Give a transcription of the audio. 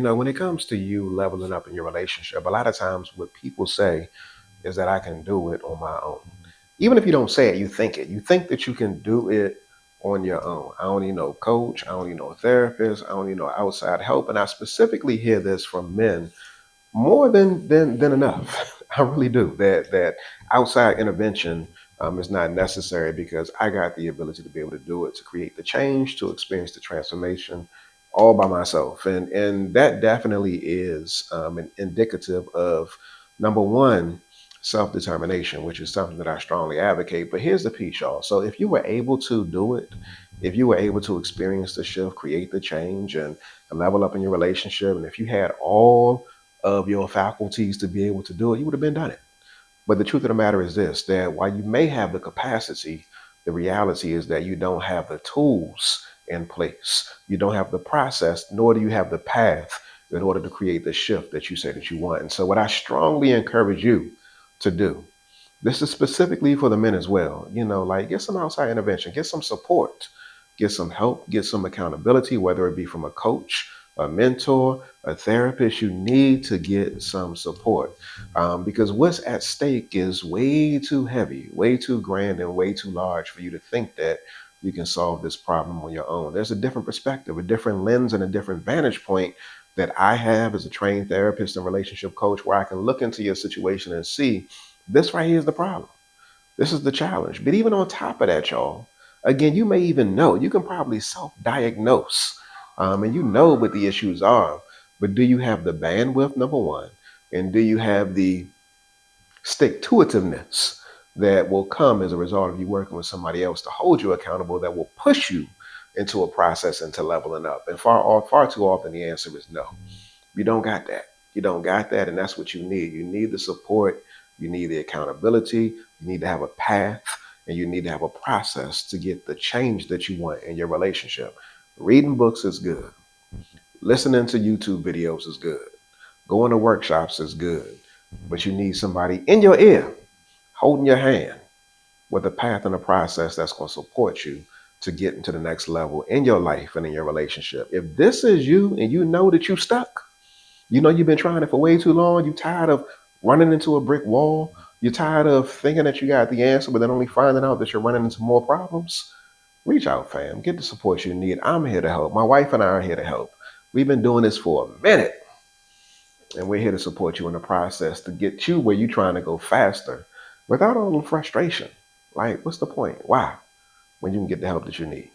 When it comes to you leveling up in your relationship, a lot of times what people say is that I can do it on my own. Even if you don't say it, you think it. You think that you can do it on your own. I don't need no coach. I don't need no therapist. I don't need no outside help. And I specifically hear this from men more than enough. I really do. That outside intervention is not necessary because I got the ability to be able to do it, to create the change, to experience the transformation all by myself. And that definitely is indicative of number one, self-determination, which is something that I strongly advocate. But here's the piece, y'all. So if you were able to do it, if you were able to experience the shift, create the change, and level up in your relationship, and if you had all of your faculties to be able to do it, you would have been done it. But the truth of the matter is this, that while you may have the capacity, the reality is that you don't have the tools in place. You don't have the process, nor do you have the path in order to create the shift that you say that you want. And so what I strongly encourage you to do, this is specifically for the men as well, like get some outside intervention, get some support, get some help, get some accountability, whether it be from a coach, a mentor, a therapist. You need to get some support because what's at stake is way too heavy, way too grand, and way too large for you to think that you can solve this problem on your own. There's a different perspective, a different lens, and a different vantage point that I have as a trained therapist and relationship coach where I can look into your situation and see this right here is the problem. This is the challenge. But even on top of that, y'all, again, you may even know, you can probably self diagnose and you know what the issues are. But do you have the bandwidth, number one? And do you have the stick to itiveness that will come as a result of you working with somebody else to hold you accountable that will push you into a process into leveling up? And far too often, the answer is no. You don't got that. You don't got that, and that's what you need. You need the support, you need the accountability, you need to have a path, and you need to have a process to get the change that you want in your relationship. Reading books is good. Listening to YouTube videos is good. Going to workshops is good. But you need somebody in your ear, holding your hand with a path and a process that's going to support you to get into the next level in your life and in your relationship. If this is you and you know that you stuck, you've been trying it for way too long. You're tired of running into a brick wall. You're tired of thinking that you got the answer, but then only finding out that you're running into more problems. Reach out, fam. Get the support you need. I'm here to help. My wife and I are here to help. We've been doing this for a minute, and we're here to support you in the process to get you where you're trying to go faster without all the frustration. Like, what's the point? Why? When you can get the help that you need.